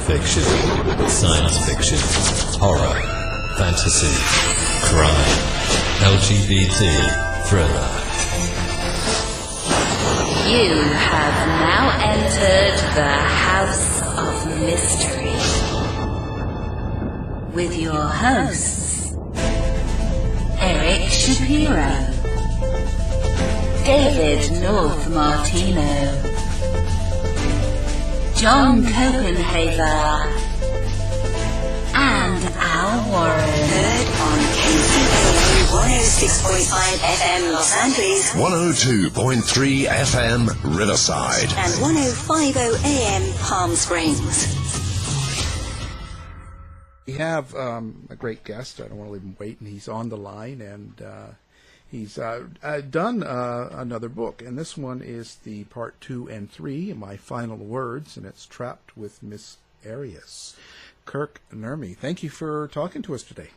fiction, science fiction, horror, fantasy, crime, LGBT, thriller. You have now entered the House of Mystery with your hosts, Eric Shapiro, David North Martino, John Copenhaver, and Al Warren. Heard on KCAA 106.5 FM Los Angeles, 102.3 FM Riverside, and 105.0 AM Palm Springs. We have a great guest. I don't want to leave him waiting. He's on the line, and he's done another book, and this one is the part 2 and 3, My Final Words, and it's Trapped with Miss Arias. Kirk, Nurmi, thank you for talking to us today.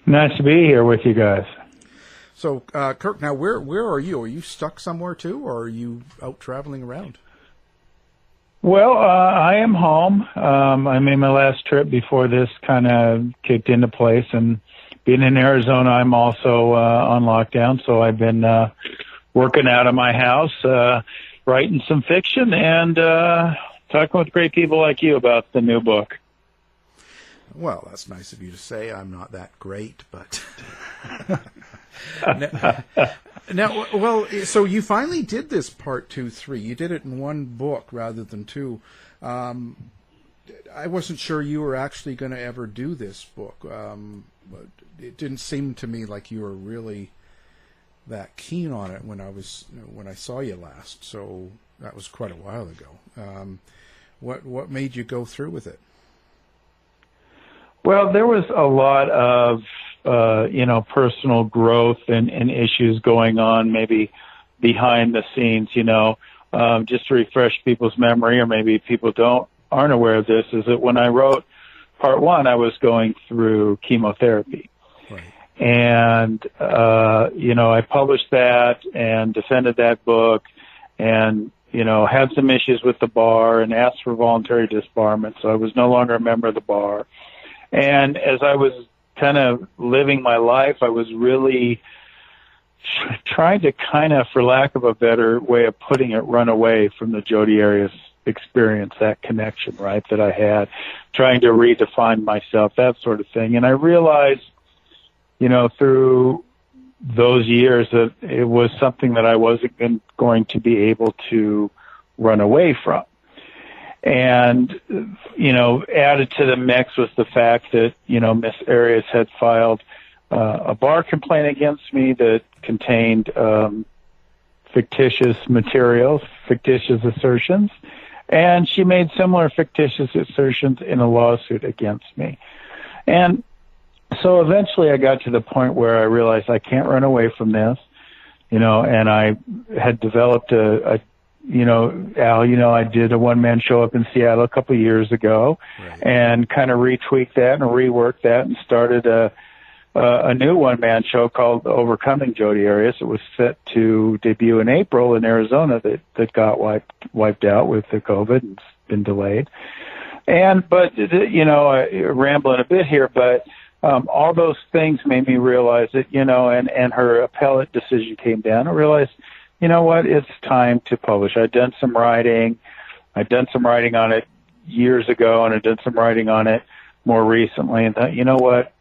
Nice to be here with you guys. So, Kirk, now where are you? Are you stuck somewhere too, or are you out traveling around? Well, I am home. I made my last trip before this kind of kicked into place, and being in Arizona, I'm also on lockdown, so I've been working out of my house, writing some fiction, and talking with great people like you about the new book. Well, that's nice of you to say. I'm not that great, but... now, well, so you finally did this part 2, 3. You did it in one book rather than two. I wasn't sure you were actually going to ever do this book. But it didn't seem to me like you were really that keen on it when I saw you last. So that was quite a while ago. What made you go through with it? Well, there was a lot of personal growth and issues going on, maybe behind the scenes. Just to refresh people's memory, or maybe people aren't aware of this, is that when I wrote part 1, I was going through chemotherapy. Right. And, I published that and defended that book and, had some issues with the bar and asked for voluntary disbarment. So I was no longer a member of the bar. And as I was kind of living my life, I was really trying to kind of, for lack of a better way of putting it, run away from the Jodi Arias experience, that connection, right, that I had, trying to redefine myself, that sort of thing. And I realized, through those years that it was something that I wasn't going to be able to run away from. And, added to the mix was the fact that, Miss Arias had filed a bar complaint against me that contained fictitious materials, fictitious assertions, and she made similar fictitious assertions in a lawsuit against me. And so eventually I got to the point where I realized I can't run away from this, and I had developed Al, I did a one-man show up in Seattle a couple of years ago, right, and kind of retweaked that and reworked that and started a new one-man show called Overcoming Jodi Arias. It was set to debut in April in Arizona that got wiped out with the COVID and been delayed. But rambling a bit here, but all those things made me realize that, and her appellate decision came down. I realized, you know what, it's time to publish. I'd done some writing on it years ago, and I'd done some writing on it more recently, and thought, you know what,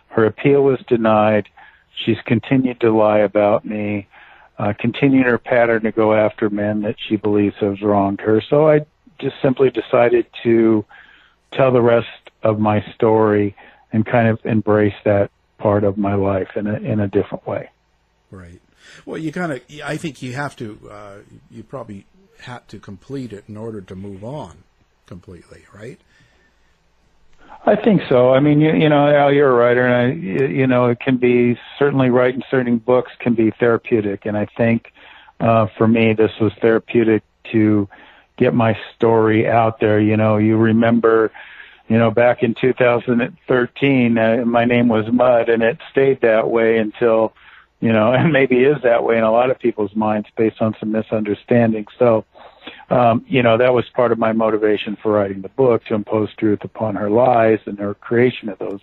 her appeal was denied. She's continued to lie about me, continued her pattern to go after men that she believes have wronged her. So I just simply decided to tell the rest of my story and kind of embrace that part of my life in a different way. Right. Well, I think you have to, you probably had to complete it in order to move on completely, right? I think so. I mean, Al, you're a writer, and it can be, certainly writing certain books can be therapeutic, and I think for me this was therapeutic to get my story out there. You remember, back in 2013, my name was Mud, and it stayed that way until, and maybe is that way in a lot of people's minds based on some misunderstanding. So that was part of my motivation for writing the book, to impose truth upon her lies and her creation of those,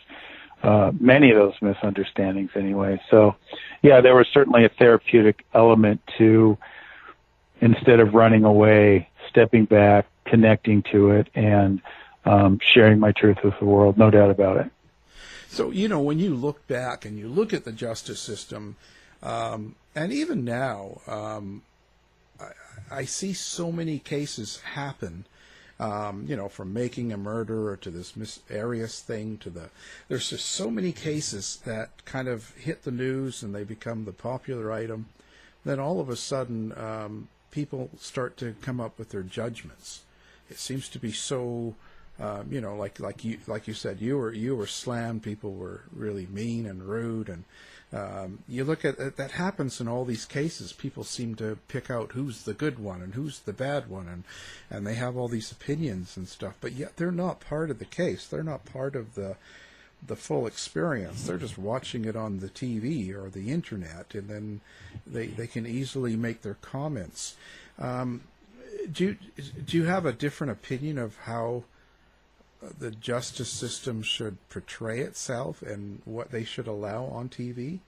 many of those misunderstandings anyway. So, yeah, there was certainly a therapeutic element to, instead of running away, stepping back, connecting to it, and sharing my truth with the world, no doubt about it. So, when you look back and you look at the justice system, and even now, I see so many cases happen, from making a murderer to this Miss Arias thing there's just so many cases that kind of hit the news and they become the popular item. Then all of a sudden, people start to come up with their judgments. It seems to be so, like you said, you were slammed. People were really mean and rude, and you look at that happens in all these cases. People seem to pick out who's the good one and who's the bad one, and they have all these opinions and stuff. But yet they're not part of the case. They're not part of the full experience. They're just watching it on the TV or the internet, and then they can easily make their comments. Do you have a different opinion of how the justice system should portray itself and what they should allow on TV?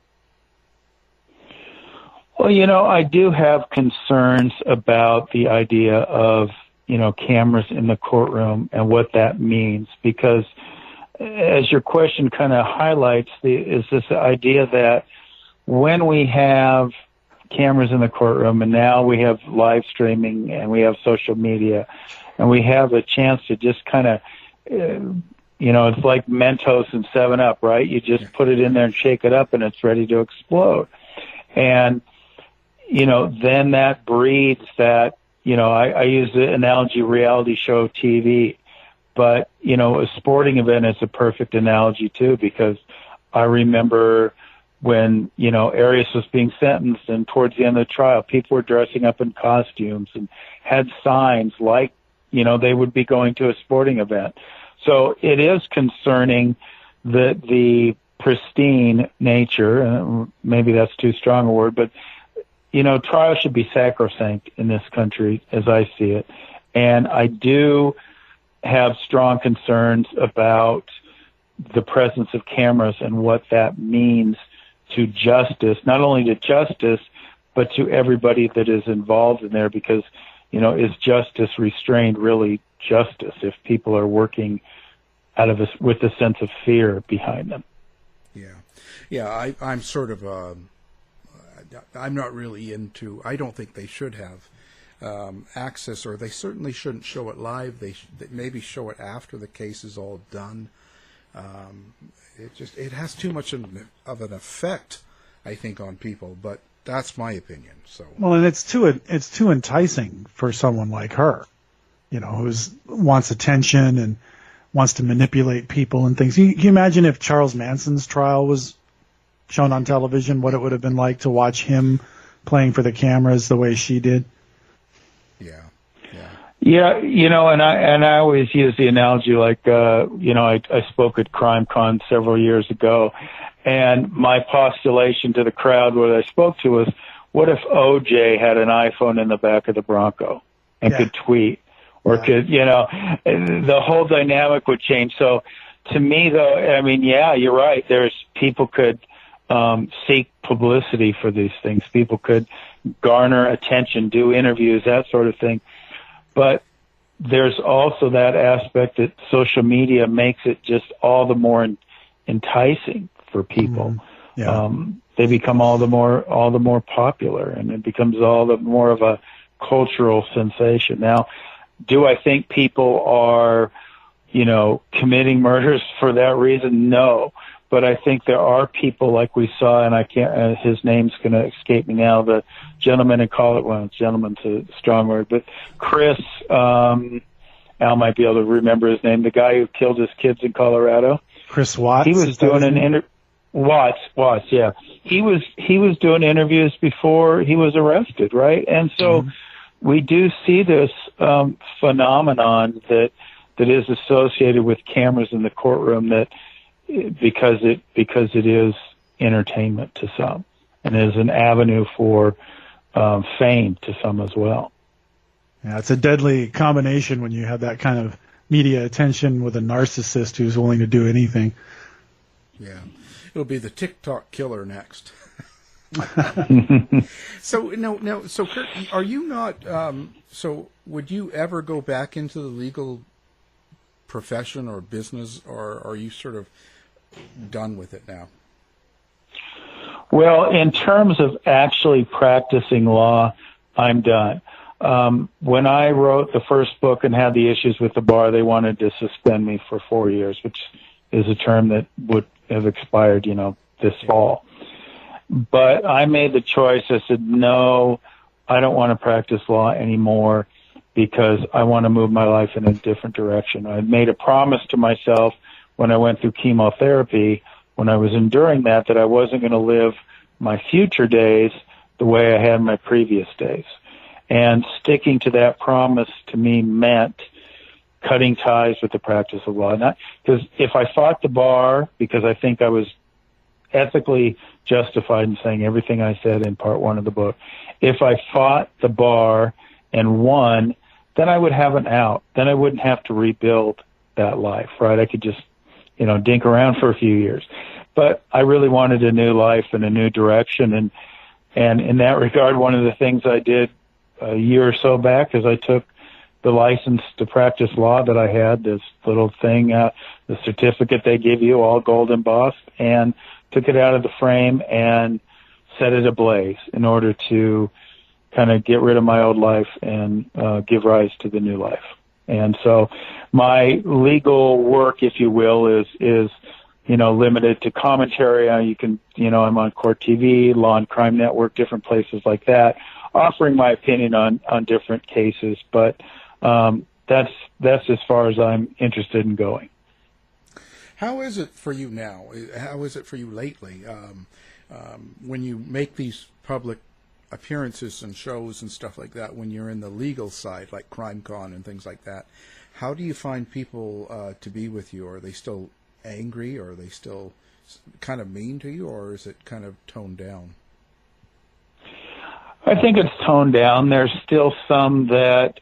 Well, I do have concerns about the idea of, cameras in the courtroom and what that means, because as your question kind of highlights, is this idea that when we have cameras in the courtroom, and now we have live streaming and we have social media, and we have a chance to just kind of, it's like Mentos and 7-Up, right? You just put it in there and shake it up and it's ready to explode. And, then that breeds that, I use the analogy reality show TV, but, a sporting event is a perfect analogy too, because I remember when, Arias was being sentenced and towards the end of the trial, people were dressing up in costumes and had signs like, they would be going to a sporting event. So it is concerning that the pristine nature, maybe that's too strong a word, but, trials should be sacrosanct in this country as I see it. And I do have strong concerns about the presence of cameras and what that means to justice, not only to justice, but to everybody that is involved in there, because, is justice restrained really justice if people are working with a sense of fear behind them? Yeah. I'm sort of, I'm not really into, I don't think they should have access, or they certainly shouldn't show it live. They maybe show it after the case is all done. It has too much of an effect, I think, on people, but that's my opinion. So, well, and it's too enticing for someone like her, who wants attention and wants to manipulate people and things. Can you imagine if Charles Manson's trial was shown on television, what it would have been like to watch him playing for the cameras the way she did? Yeah, and I always use the analogy like, I spoke at CrimeCon several years ago, and my postulation to the crowd, what I spoke to was, what if OJ had an iPhone in the back of the Bronco and could tweet, or could, the whole dynamic would change. So to me, though, you're right. People could seek publicity for these things. People could garner attention, do interviews, that sort of thing. But there's also that aspect that social media makes it just all the more enticing for people. Mm-hmm. Yeah. They become all the more popular, and it becomes all the more of a cultural sensation. Now, do I think people are, committing murders for that reason? No. But I think there are people like we saw, and I can't, his name's going to escape me now, the gentleman in Colorado, gentleman's a strong word, but Chris, Al might be able to remember his name, the guy who killed his kids in Colorado. Chris Watts? He was doing Watts, yeah. He was doing interviews before he was arrested, right? And so we do see this phenomenon that is associated with cameras in the courtroom, that because it is entertainment to some, and is an avenue for fame to some as well. Yeah, it's a deadly combination when you have that kind of media attention with a narcissist who's willing to do anything. Yeah. It'll be the TikTok killer next. So Kirk, are you not? So would you ever go back into the legal profession or business, or are you sort of done with it now? Well, in terms of actually practicing law, I'm done. When I wrote the first book and had the issues with the bar, they wanted to suspend me for 4 years, which is a term that would have expired, this fall. But I made the choice. I said, no, I don't want to practice law anymore because I want to move my life in a different direction. I made a promise to myself when I went through chemotherapy, when I was enduring that I wasn't going to live my future days the way I had my previous days. And sticking to that promise to me meant cutting ties with the practice of law. Because if I fought the bar, because I think I was ethically justified in saying everything I said in part 1 of the book, if I fought the bar and won, then I would have an out. Then I wouldn't have to rebuild that life, right? I could just, dink around for a few years. But I really wanted a new life and a new direction. And in that regard, one of the things I did a year or so back is I took the license to practice law that I had, this little thing, the certificate they give you, all gold embossed, and took it out of the frame and set it ablaze in order to kind of get rid of my old life and give rise to the new life. And so my legal work, if you will, is limited to commentary. You can, I'm on Court TV, Law and Crime Network, different places like that, offering my opinion on different cases. But that's as far as I'm interested in going. How is it for you now? How is it for you lately? When you make these public appearances and shows and stuff like that, when you're in the legal side, like CrimeCon and things like that, how do you find people to be with you? Are they still angry, or are they still kind of mean to you, or is it kind of toned down? I think it's toned down. There's still some that,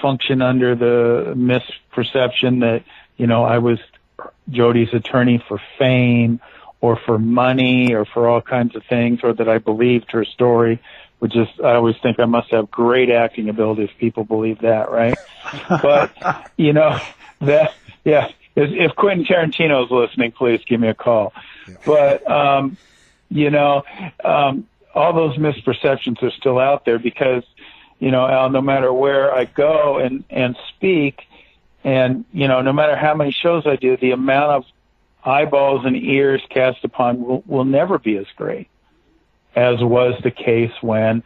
function under the misperception that, I was Jodi's attorney for fame or for money or for all kinds of things, or that I believed her story, which is, I always think I must have great acting ability if people believe that, right? But, if Quentin Tarantino's listening, please give me a call. Yeah. But, all those misperceptions are still out there because, Al, no matter where I go and speak, and, no matter how many shows I do, the amount of eyeballs and ears cast upon will never be as great as was the case when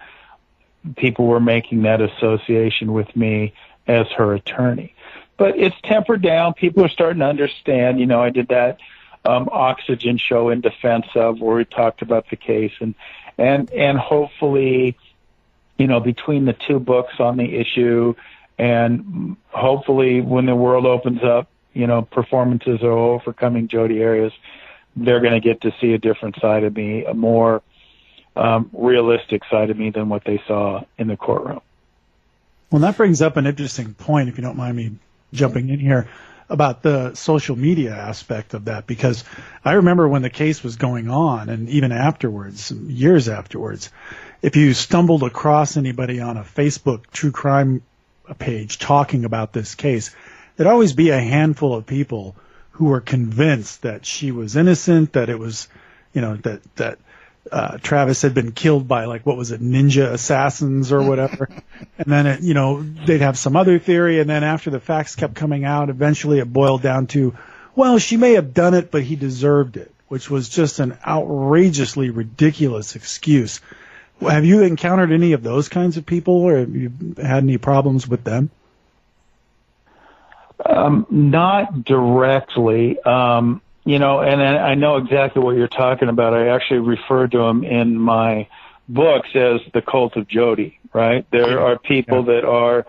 people were making that association with me as her attorney. But it's tempered down. People are starting to understand. I did that Oxygen show in defense of, where we talked about the case, and hopefully, between the 2 books on the issue, and hopefully when the world opens up, performances are overcoming Jodi Arias, they're going to get to see a different side of me, a more realistic side of me than what they saw in the courtroom. Well, that brings up an interesting point, if you don't mind me jumping in here, about the social media aspect of that, because I remember when the case was going on, and even afterwards, years afterwards, if you stumbled across anybody on a Facebook true crime page talking about this case, there'd always be a handful of people who were convinced that she was innocent, that it was, that Travis had been killed by, ninja assassins or whatever. And then, they'd have some other theory. And then after the facts kept coming out, eventually it boiled down to, well, she may have done it, but he deserved it, which was just an outrageously ridiculous excuse. Have you encountered any of those kinds of people, or have you had any problems with them? Not directly. And I know exactly what you're talking about. I actually refer to them in my books as the cult of Jodi, right? There are people that are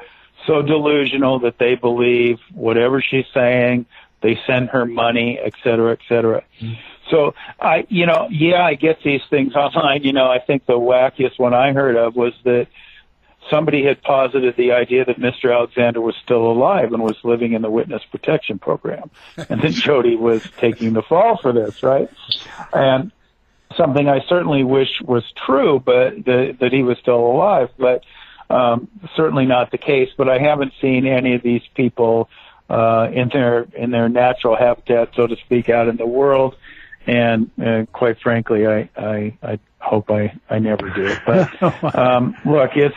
so delusional that they believe whatever she's saying, they send her money, et cetera, et cetera. So I get these things online. I think the wackiest one I heard of was that somebody had posited the idea that Mr. Alexander was still alive and was living in the witness protection program. And then Jodi was taking the fall for this, right? And something I certainly wish was true, but that he was still alive, but certainly not the case. But I haven't seen any of these people in their natural habitat, so to speak, out in the world. And quite frankly, I hope I never do. But look, it's,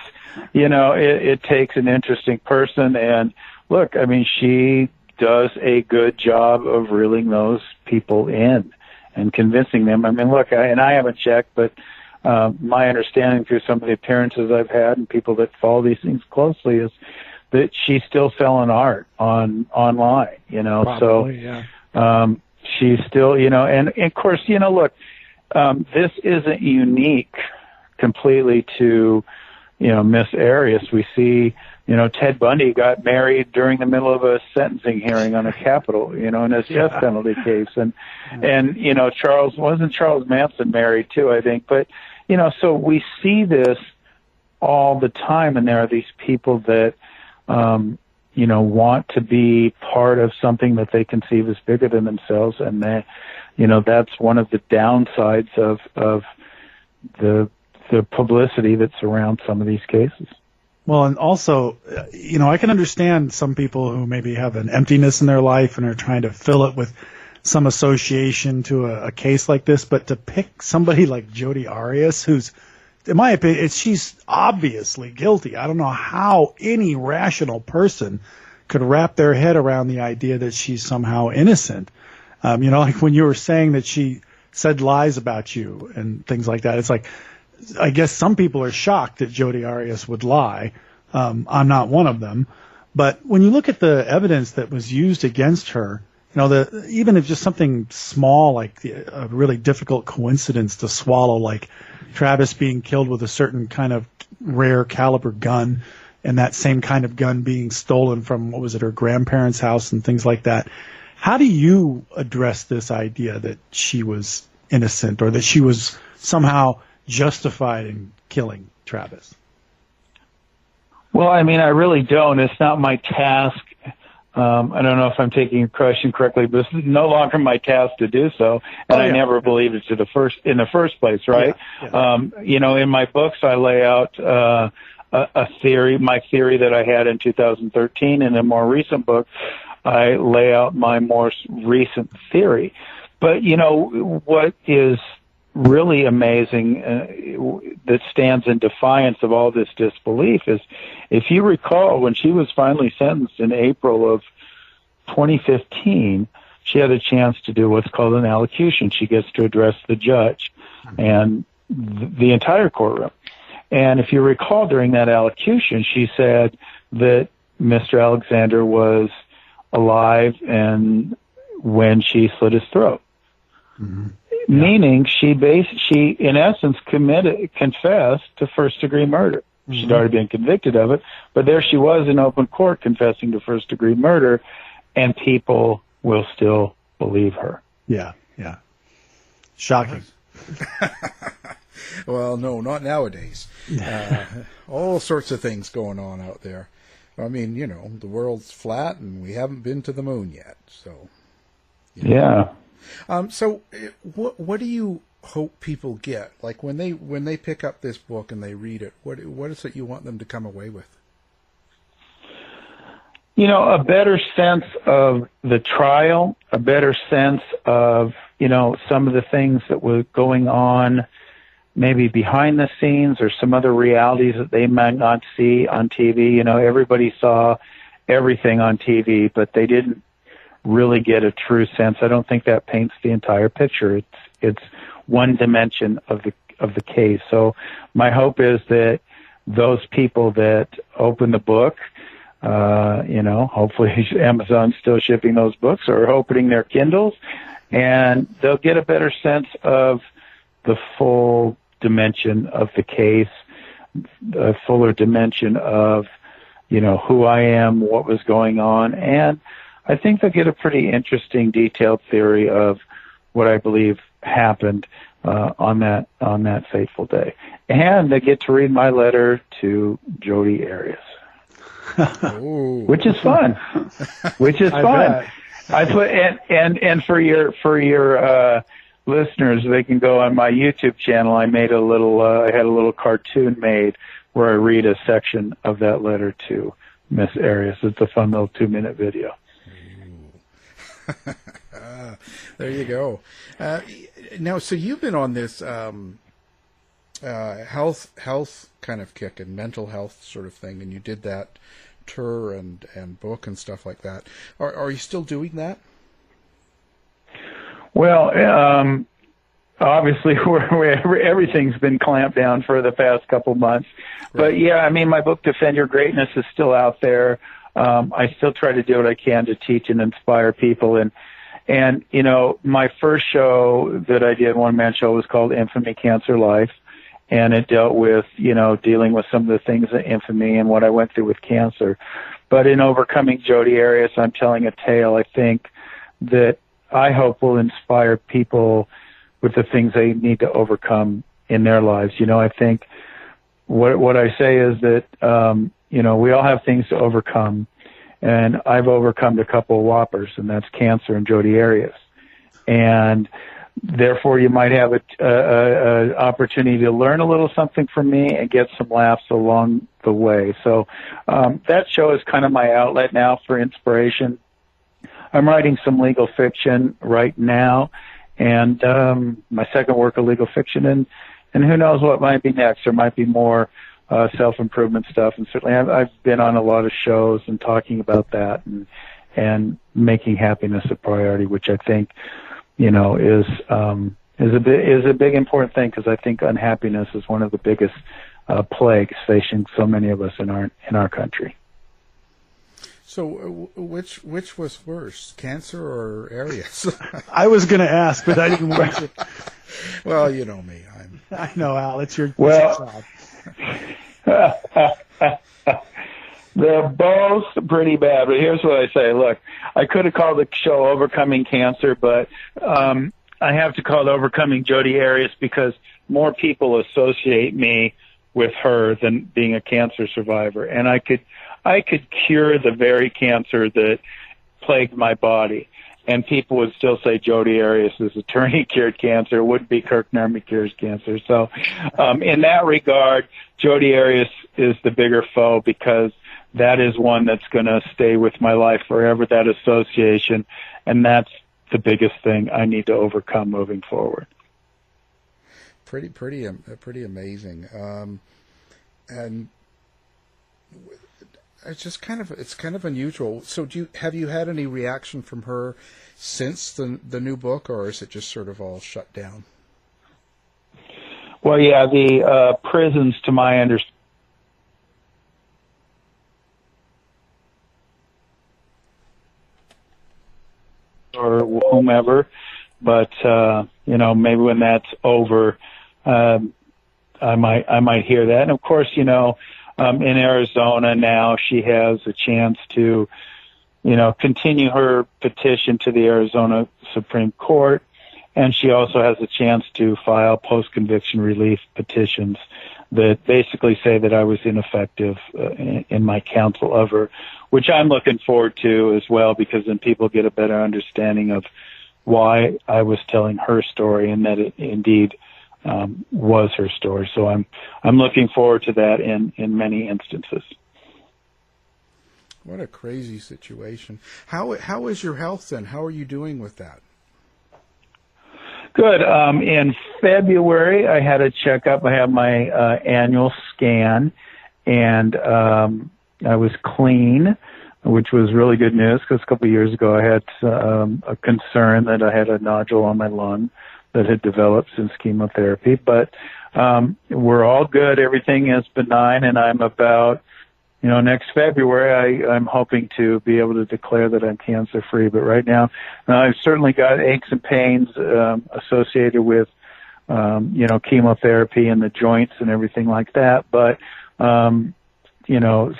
it takes an interesting person. And look, I mean, she does a good job of reeling those people in and convincing them. I mean, look, I haven't checked, but my understanding through some of the appearances I've had and people that follow these things closely is that she's still selling art online, Probably, so yeah. She's still, and of course, look, this isn't unique completely to, Miss Arias. We see, Ted Bundy got married during the middle of a sentencing hearing on a capital, in his death penalty case. And Charles Manson married too, I think. But, so we see this all the time, and there are these people that, want to be part of something that they conceive as bigger than themselves. And that, that's one of the downsides of the publicity that surrounds some of these cases. Well, and also, I can understand some people who maybe have an emptiness in their life and are trying to fill it with some association to a case like this, but to pick somebody like Jodi Arias, who's, in my opinion, she's obviously guilty. I don't know how any rational person could wrap their head around the idea that she's somehow innocent. Like when you were saying that she said lies about you and things like that, it's like, I guess some people are shocked that Jodi Arias would lie. I'm not one of them. But when you look at the evidence that was used against her, even if just something small like a really difficult coincidence to swallow, like Travis being killed with a certain kind of rare caliber gun and that same kind of gun being stolen from, her grandparents' house and things like that. How do you address this idea that she was innocent or that she was somehow justified in killing Travis? Well, I mean, I really don't. It's not my task. I don't know if I'm taking your question correctly, but it's no longer my task to do so. And I never believed it in the first place, right? Yeah. In my books, I lay out a theory, my theory that I had in 2013. In a more recent book, I lay out my more recent theory. But, what is really amazing that stands in defiance of all this disbelief is, if you recall, when she was finally sentenced in April of 2015, she had a chance to do what's called an allocution. She gets to address the judge and the entire courtroom. And if you recall, during that allocution, she said that Mr. Alexander was alive and when she slit his throat. Mm-hmm. Meaning she in essence confessed to first-degree murder. Mm-hmm. She'd already been convicted of it, but there she was in open court confessing to first-degree murder, and people will still believe her. Yeah. Shocking. Well, no, not nowadays. All sorts of things going on out there. I mean, the world's flat, and we haven't been to the moon yet. So, yeah. So, what do you hope people get? Like when they pick up this book and they read it, what is it you want them to come away with? A better sense of the trial, a better sense of some of the things that were going on, maybe behind the scenes, or some other realities that they might not see on TV. Everybody saw everything on TV, but they didn't really get a true sense. I don't think that paints the entire picture. It's one dimension of the case. So my hope is that those people that open the book, hopefully Amazon's still shipping those books, or opening their Kindles, and they'll get a better sense of the full dimension of the case, a fuller dimension of, who I am, what was going on, and I think they'll get a pretty interesting, detailed theory of what I believe happened. on that fateful day. And they get to read my letter to Jodi Arias, which is fun. Which is fun. I put and for your listeners, they can go on my YouTube channel. I made I had a little cartoon made where I read a section of that letter to Miss Arias. It's a fun little 2-minute video. There you go. Now, so you've been on this health kind of kick and mental health sort of thing, and you did that tour and book and stuff like that. Are you still doing that? Well, obviously, everything's been clamped down for the past couple months. Right. But yeah, I mean, my book Defend Your Greatness is still out there. I still try to do what I can to teach and inspire people. And you know, my first show that I did, one-man show, was called Infamy, Cancer, Life. And it dealt with, you know, dealing with some of the things in infamy and what I went through with cancer. But in Overcoming Jodi Arias, I'm telling a tale, I think, that I hope will inspire people with the things they need to overcome in their lives. You know, I think what I say is that, you know, we all have things to overcome. And I've overcome a couple of whoppers, and that's cancer and Jodi Arias. And therefore, you might have an opportunity to learn a little something from me and get some laughs along the way. So that show is kind of my outlet now for inspiration. I'm writing some legal fiction right now, and my second work of legal fiction, and who knows what might be next. There might be more self-improvement stuff, and certainly I've been on a lot of shows and talking about that and making happiness a priority, which I think, you know, is a big important thing, because I think unhappiness is one of the biggest plagues facing so many of us in our country. So, which was worse, cancer or Arias? I was going to ask, but I didn't want to. Well, you know me. I know, Al. It's your job. They're both pretty bad, but here's what I say. Look, I could have called the show Overcoming Cancer, but I have to call it Overcoming Jodi Arias because more people associate me with her than being a cancer survivor. And I could cure the very cancer that plagued my body. And people would still say Jodi Arias' attorney cured cancer. It wouldn't be Kirk Nurmi cures cancer. So in that regard, Jodi Arias is the bigger foe, because that is one that's going to stay with my life forever, that association. And that's the biggest thing I need to overcome moving forward. Pretty amazing. And it's kind of unusual. So have you had any reaction from her since the new book, or is it just sort of all shut down? Well, yeah, the prisons, to my understanding, or whomever, but you know, maybe when that's over, I might hear that. And of course, you know, in Arizona now, she has a chance to, you know, continue her petition to the Arizona Supreme Court, and she also has a chance to file post-conviction relief petitions that basically say that I was ineffective in my counsel of her, which I'm looking forward to as well, because then people get a better understanding of why I was telling her story, and that it indeed was her story. So I'm looking forward to that in many instances. What a crazy situation. How is your health then? How are you doing with that? Good. In February, I had a checkup. I had my annual scan, and I was clean, which was really good news, because a couple of years ago I had a concern that I had a nodule on my lung that had developed since chemotherapy. But we're all good. Everything is benign, and I'm about, you know, next February, I'm hoping to be able to declare that I'm cancer-free. But right now, I've certainly got aches and pains associated with, you know, chemotherapy and the joints and everything like that. But, you know,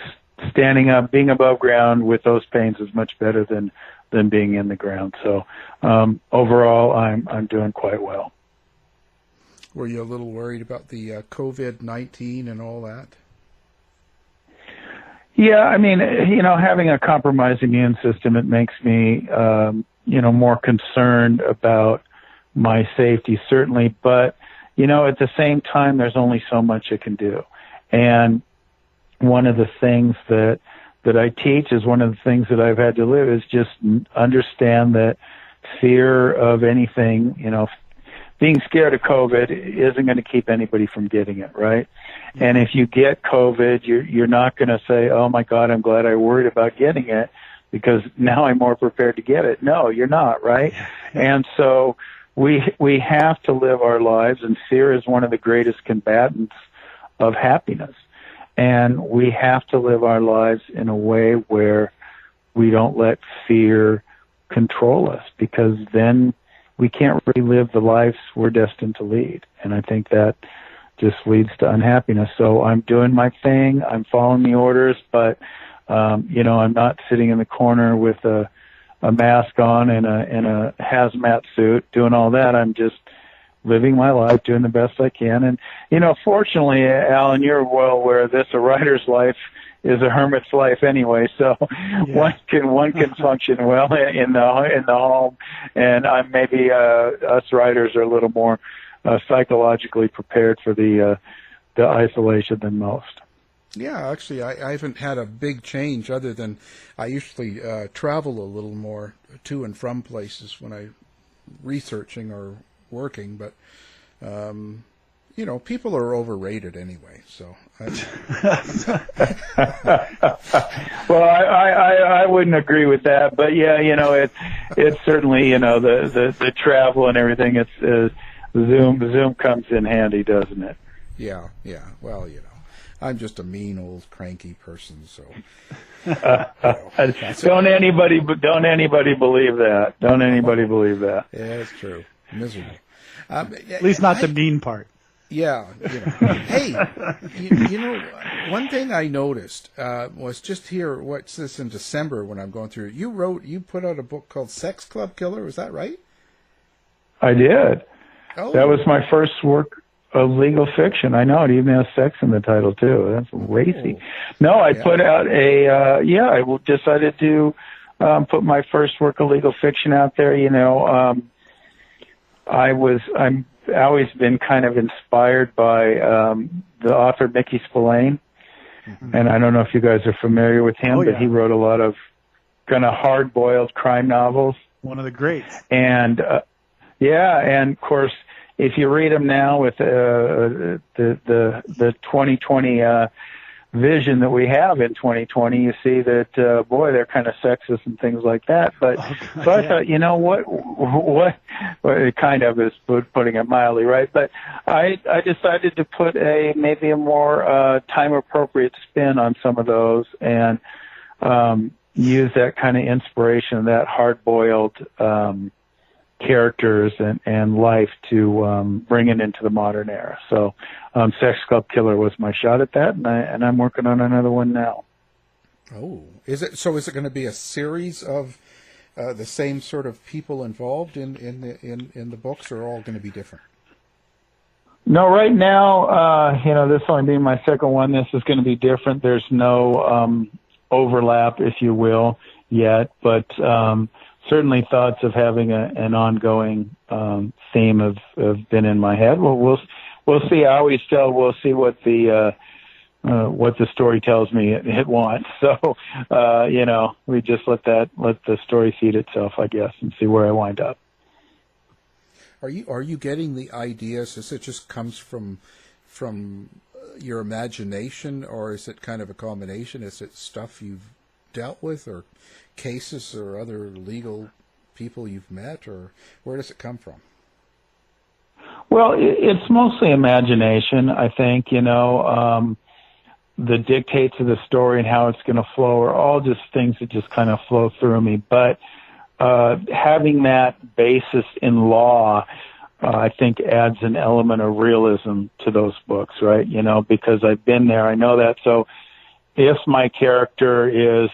standing up, being above ground with those pains is much better than being in the ground. So overall, I'm doing quite well. Were you a little worried about the COVID-19 and all that? Yeah, I mean, having a compromised immune system, it makes me, more concerned about my safety, certainly. But, at the same time, there's only so much it can do. And one of the things that I teach is one of the things that I've had to live is just understand that fear of anything, being scared of COVID isn't going to keep anybody from getting it, right? And if you get COVID, you're not going to say, oh my God, I'm glad I worried about getting it because now I'm more prepared to get it. No, you're not, right? And so we have to live our lives, and fear is one of the greatest combatants of happiness. And we have to live our lives in a way where we don't let fear control us, because then we can't really live the lives we're destined to lead. And I think that just leads to unhappiness. So I'm doing my thing. I'm following the orders, but, I'm not sitting in the corner with a mask on and a hazmat suit doing all that. I'm just living my life, doing the best I can. And, fortunately, Alan, you're well aware of this, a writer's life is a hermit's life anyway, so one can function well in the home, and maybe us writers are a little more psychologically prepared for the isolation than most. Yeah, actually, I haven't had a big change other than I usually travel a little more to and from places when I'm researching or working, but people are overrated anyway. So, well, I wouldn't agree with that, but yeah, it's certainly the travel and everything. It's Zoom comes in handy, doesn't it? Yeah. Well, I'm just a mean old cranky person, so. Don't anybody believe that. Don't anybody believe that. Yeah, it's true. Miserable. At least not the mean part. Yeah. Hey, one thing I noticed was just here. What's this in December when I'm going through it? You put out a book called Sex Club Killer. Was that right? I did. Oh. That was my first work of legal fiction. I know it even has sex in the title too. That's racy. No, I put out I decided to put my first work of legal fiction out there. I've always been kind of inspired by the author Mickey Spillane, and I don't know if you guys are familiar with him, but he wrote a lot of kind of hard-boiled crime novels. One of the greats. And and of course, if you read them now with the 2020 vision that we have in 2020, you see that they're kind of sexist and things like that. But so I thought, what it kind of is putting it mildly, right? But I decided to put maybe a more time appropriate spin on some of those and use that kind of inspiration, that hard boiled characters and life to bring it into the modern era. So Sex Club Killer was my shot at that, and I'm working on another one now. Oh, is it going to be a series of the same sort of people involved in the books, or all going to be different? No, right now, this only being my second one, this is going to be different. There's no overlap, if you will, yet, but certainly thoughts of having an ongoing theme have been in my head. Well, we'll see. I always tell we'll see what the story tells me it wants. So we just let the story feed itself, I guess, and see where I wind up. Are you getting the ideas? Is it just comes from your imagination, or is it kind of a combination? Is it stuff you've dealt with, or cases or other legal people you've met, or where does it come from? Well, it's mostly imagination, I think. The dictates of the story and how it's going to flow are all just things that just kind of flow through me. But having that basis in law, I think adds an element of realism to those books, right? Because I've been there, I know that. So if my character is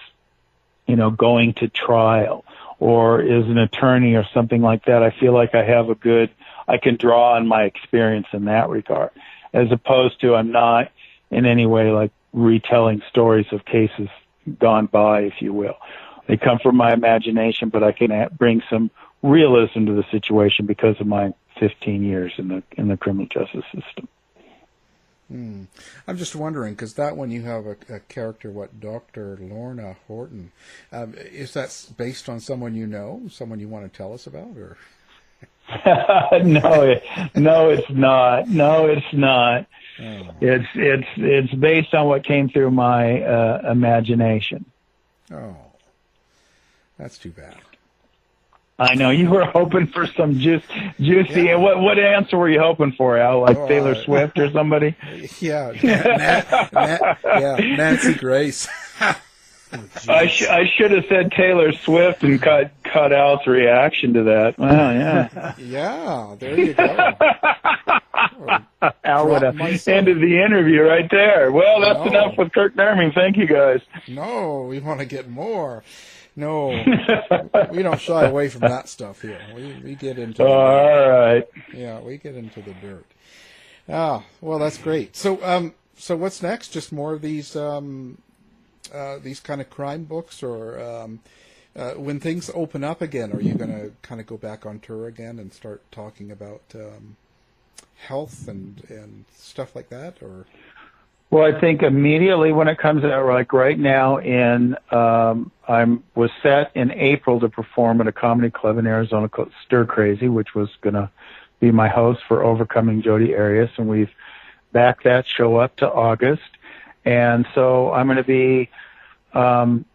going to trial, or is an attorney or something like that, I feel like I can draw on my experience in that regard, as opposed to I'm not in any way like retelling stories of cases gone by, if you will. They come from my imagination, but I can bring some realism to the situation because of my 15 years in the criminal justice system. I'm just wondering, because that one you have a character, Dr. Lorna Horton. Is that based on someone you know, someone you want to tell us about, or? No, it's not. No, it's not. Oh. It's based on what came through my imagination. Oh, that's too bad. I know you were hoping for some juicy. Yeah. What answer were you hoping for, Al? Like Taylor Swift or somebody? Yeah, Nancy Grace. I should have said Taylor Swift and cut Al's reaction to that. Well, yeah. Yeah, there you go. Al would have ended the interview right there. Well, that's enough with Kirk Nurmi. Thank you, guys. No, we want to get more. No, we don't shy away from that stuff here. We get into the all right. Yeah, we get into the dirt. Ah, well, that's great. So what's next? Just more of these kind of crime books, or when things open up again, are you going to kind of go back on tour again and start talking about health and stuff like that, or? Well, I think immediately when it comes out, like right now, I was set in April to perform at a comedy club in Arizona called Stir Crazy, which was going to be my host for Overcoming Jodi Arias, and we've backed that show up to August. And so I'm going to be kind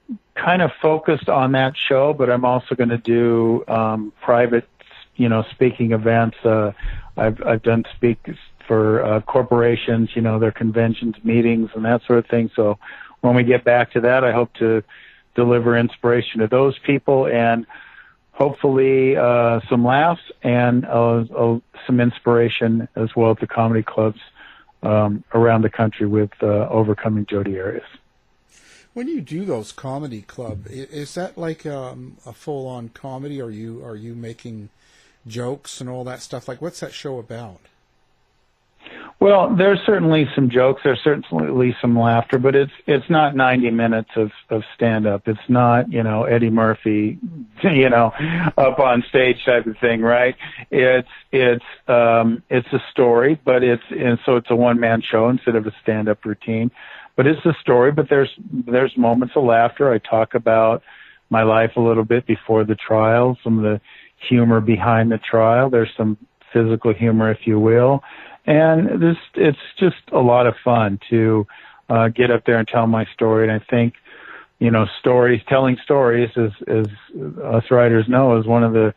of focused on that show, but I'm also going to do private, speaking events. I've done speaks for corporations, their conventions, meetings, and that sort of thing. So when we get back to that, I hope to deliver inspiration to those people and hopefully some laughs and some inspiration as well at the comedy clubs around the country with Overcoming Jodi Arias. When you do those comedy club, is that like a full-on comedy? Are you making jokes and all that stuff? Like, what's that show about? Well, there's certainly some jokes. There's certainly some laughter, but it's not 90 minutes of stand-up. It's not, Eddie Murphy, up on stage type of thing, right? It's a story, but so it's a one-man show instead of a stand-up routine. But it's a story, but there's moments of laughter. I talk about my life a little bit before the trial, some of the humor behind the trial. There's some physical humor, if you will. And it's just a lot of fun to get up there and tell my story. And I think, telling stories, as us writers know, is one of the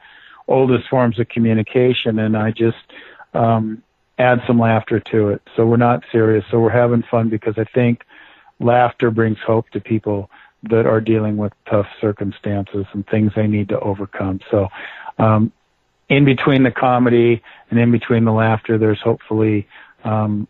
oldest forms of communication. And I just add some laughter to it. So we're not serious. So we're having fun because I think laughter brings hope to people that are dealing with tough circumstances and things they need to overcome. So in between the comedy and in between the laughter, there's hopefully room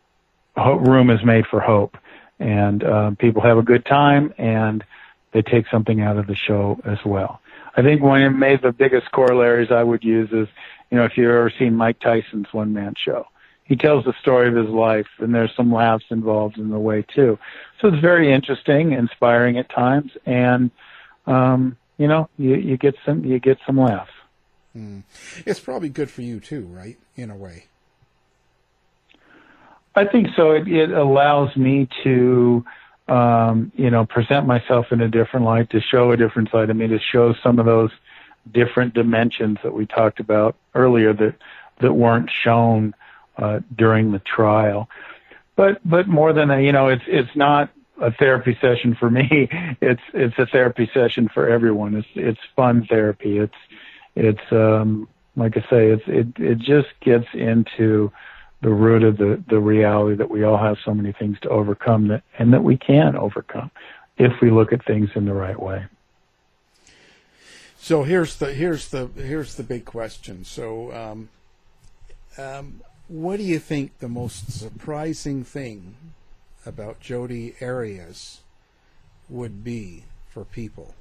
is made for hope, and people have a good time and they take something out of the show as well. I think one of the biggest corollaries I would use is, if you've ever seen Mike Tyson's one-man show, he tells the story of his life, and there's some laughs involved in the way too. So it's very interesting, inspiring at times, and you get some laughs. It's probably good for you too, right? In a way. I think so. It allows me to, present myself in a different light, to show a different side of me, to show some of those different dimensions that we talked about earlier that weren't shown during the trial. But more than it's not a therapy session for me. It's a therapy session for everyone. It's fun therapy. It's like I say, it just gets into the root of the reality that we all have so many things to overcome and that we can overcome if we look at things in the right way. So here's the big question. So what do you think the most surprising thing about Jodi Arias would be for people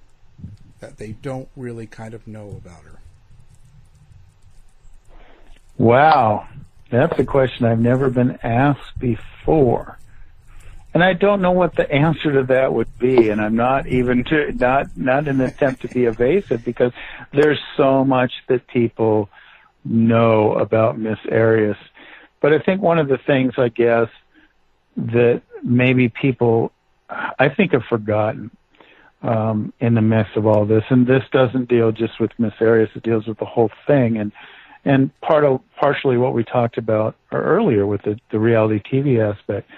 that they don't really kind of know about her? Wow, that's a question I've never been asked before. And I don't know what the answer to that would be, and I'm not even not an attempt to be evasive, because there's so much that people know about Miss Arias. But I think one of the things, I guess, that and people, I think, have forgotten in the midst of all this. And this doesn't deal just with Miss Arias; it deals with the whole thing. And partially what we talked about earlier with the reality TV aspect.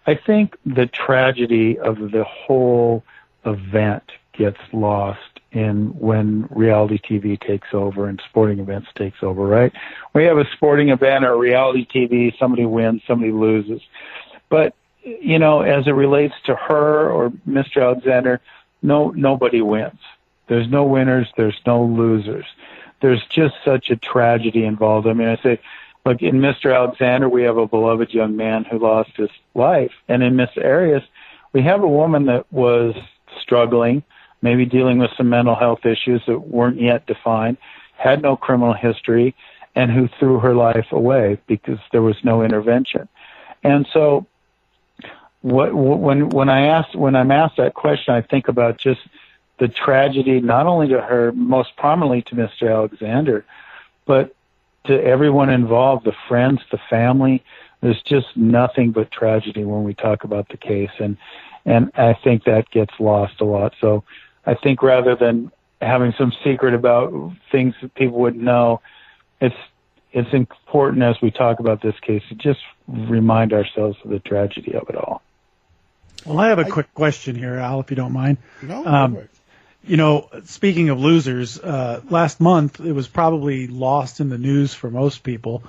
I think the tragedy of the whole event gets lost in when reality TV takes over and sporting events takes over, right? We have a sporting event or reality TV, somebody wins, somebody loses. But, you know, as it relates to her or Mr. Alexander, nobody wins. There's no winners, there's no losers. There's just such a tragedy involved. I mean, I say, look, in Mr. Alexander, we have a beloved young man who lost his life. And in Miss Arias, we have a woman that was struggling, maybe dealing with some mental health issues that weren't yet defined, had no criminal history, and who threw her life away because there was no intervention. And so when I'm asked that question, I think about just the tragedy, not only to her, most prominently to Mr. Alexander, but to everyone involved, the friends, the family. There's just nothing but tragedy when we talk about the case, and I think that gets lost a lot. So I think rather than having some secret about things that people would know, it's important as we talk about this case to just remind ourselves of the tragedy of it all. Well, I have a quick question here, Al, if you don't mind. No. You know, speaking of losers, last month it was probably lost in the news for most people,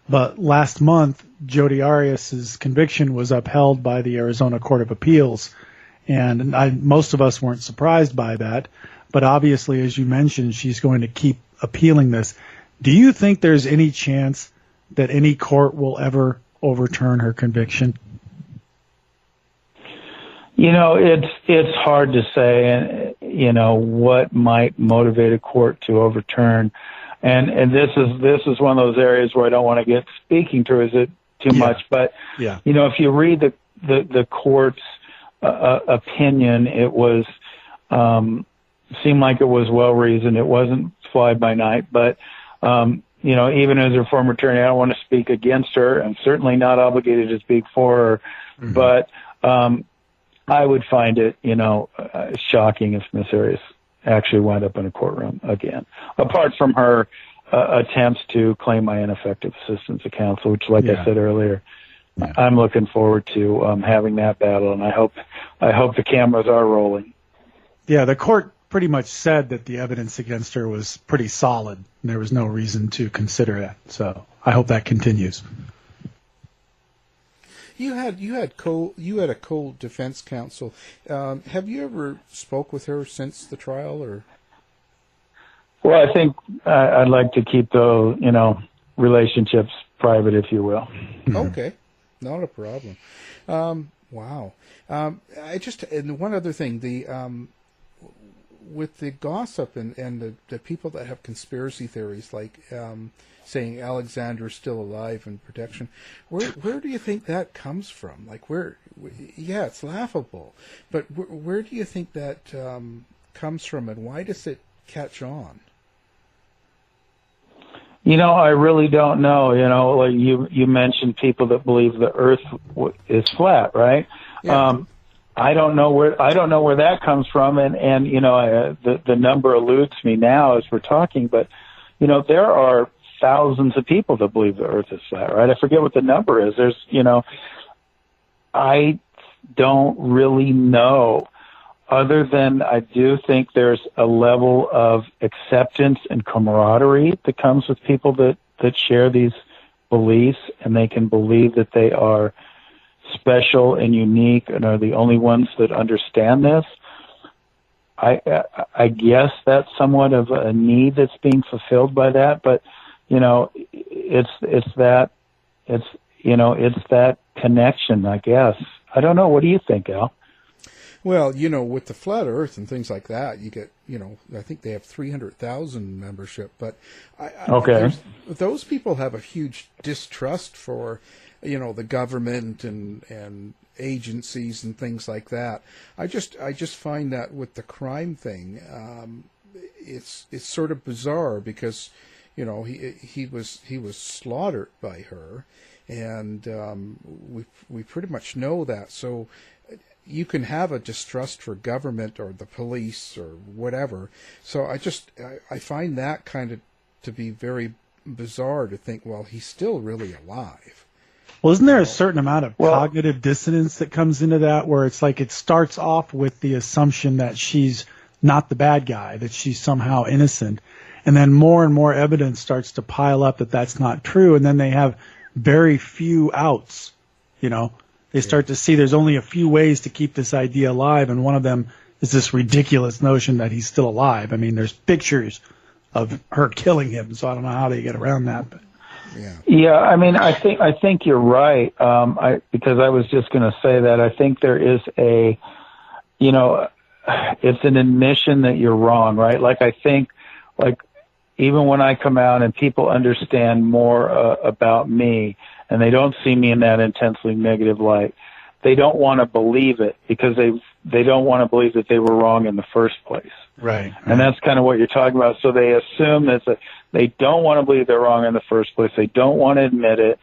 but last month Jodi Arias' conviction was upheld by the Arizona Court of Appeals, and most of us weren't surprised by that. But obviously, as you mentioned, she's going to keep appealing this. Do you think there's any chance that any court will ever overturn her conviction? You know, it's hard to say, and you know what might motivate a court to overturn, and this is one of those areas where I don't want to get speaking to it too much, but you know, if you read the court's opinion, it was seemed like it was well reasoned. It wasn't fly by night, but you know, even as a former attorney, I don't want to speak against her. I'm certainly not obligated to speak for her, but I would find it, you know, shocking if Miss Arias actually wound up in a courtroom again. Apart from her attempts to claim my ineffective assistance of counsel, which, like I said earlier, I'm looking forward to having that battle, and I hope the cameras are rolling. Yeah, the court pretty much said that the evidence against her was pretty solid, and there was no reason to consider that. So I hope that continues. You had a co-defense counsel. Have you ever spoke with her since the trial, or? Well, I think I'd like to keep those, you know, relationships private, if you will. Okay, not a problem. Wow. And one other thing, with the gossip and the people that have conspiracy theories, like saying Alexander's still alive and protection, where do you think that comes from? Like, yeah, it's laughable, but where do you think that comes from, and why does it catch on? You know, I really don't know. You know, like you mentioned people that believe the Earth is flat, right? Yeah. I don't know where that comes from, and you know, the number eludes me now as we're talking, but you know, there are thousands of people that believe the Earth is flat, right? I forget what the number is. There's, you know, I don't really know, other than I do think there's a level of acceptance and camaraderie that comes with people that share these beliefs, and they can believe that they are special and unique and are the only ones that understand this. I guess that's somewhat of a need that's being fulfilled by that, but you know, it's that connection, I guess. I don't know. What do you think, Al? Well, with the flat Earth and things like that, you get, I think they have 300,000 membership, but those people have a huge distrust for, the government and agencies and things like that. I just find that with the crime thing, it's sort of bizarre because, he was slaughtered by her, and we pretty much know that. So you can have a distrust for government or the police or whatever. So I find that kind of to be very bizarre to think, well, he's still really alive. Well, isn't there a certain amount of cognitive dissonance that comes into that, where it's like it starts off with the assumption that she's not the bad guy, that she's somehow innocent, and then more and more evidence starts to pile up that that's not true, and then they have very few outs, They start to see there's only a few ways to keep this idea alive, and one of them is this ridiculous notion that he's still alive. I mean, there's pictures of her killing him, so I don't know how they get around that. But. Yeah. I mean, I think you're right. Because I was just going to say that I think there is it's an admission that you're wrong, right? Like I think, even when I come out and people understand more about me, and they don't see me in that intensely negative light, they don't want to believe it because they don't want to believe that they were wrong in the first place. Right. And that's kind of what you're talking about. So they assume that they don't want to believe they're wrong in the first place. They don't want to admit it.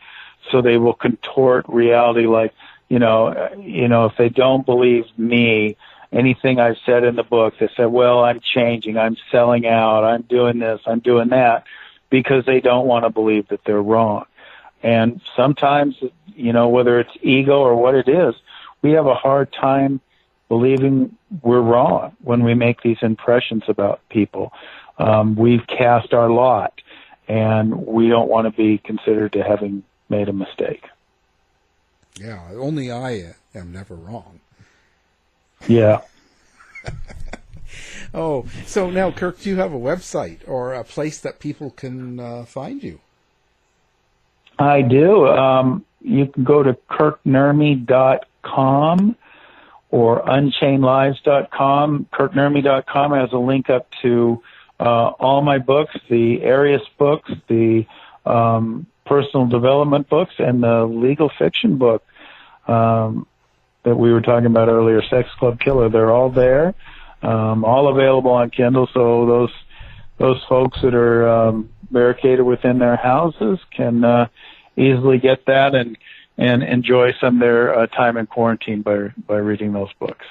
So they will contort reality like, if they don't believe me, anything I've said in the book, they say, well, I'm changing, I'm selling out, I'm doing this, I'm doing that, because they don't want to believe that they're wrong. And sometimes, whether it's ego or what it is, we have a hard time believing we're wrong when we make these impressions about people. We've cast our lot, and we don't want to be considered to having made a mistake. Yeah, only I am never wrong. Yeah. Oh, so now, Kirk, do you have a website or a place that people can find you? I do. You can go to kirknurmi.com or unchainedlives.com. kirknurmi.com has a link up to all my books, the Arias books, the personal development books, and the legal fiction book that we were talking about earlier, Sex Club Killer. They're all there, all available on Kindle. So those folks that are barricaded within their houses can easily get that and enjoy some of their time in quarantine by reading those books.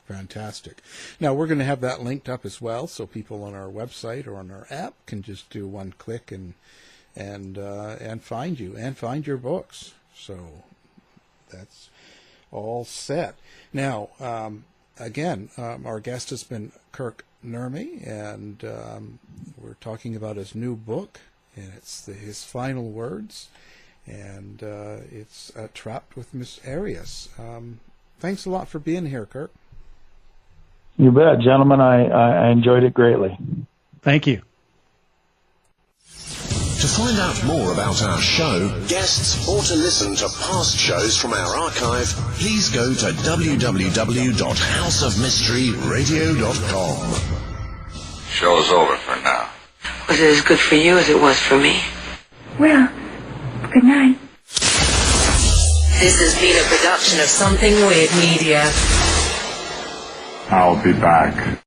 Fantastic. Now, we're going to have that linked up as well, so people on our website or on our app can just do one click and find you and find your books. So that's all set. Now, again, our guest has been Kirk Nurmi, and we're talking about his new book, and it's his final words, and it's Trapped with Miss Arias. Thanks a lot for being here, Kirk. You bet, gentlemen. I enjoyed it greatly. Thank you. To find out more about our show, guests, or to listen to past shows from our archive, please go to www.houseofmysteryradio.com. Show's over for now. Was it as good for you as it was for me? Well, good night. This has been a production of Something Weird Media. I'll be back.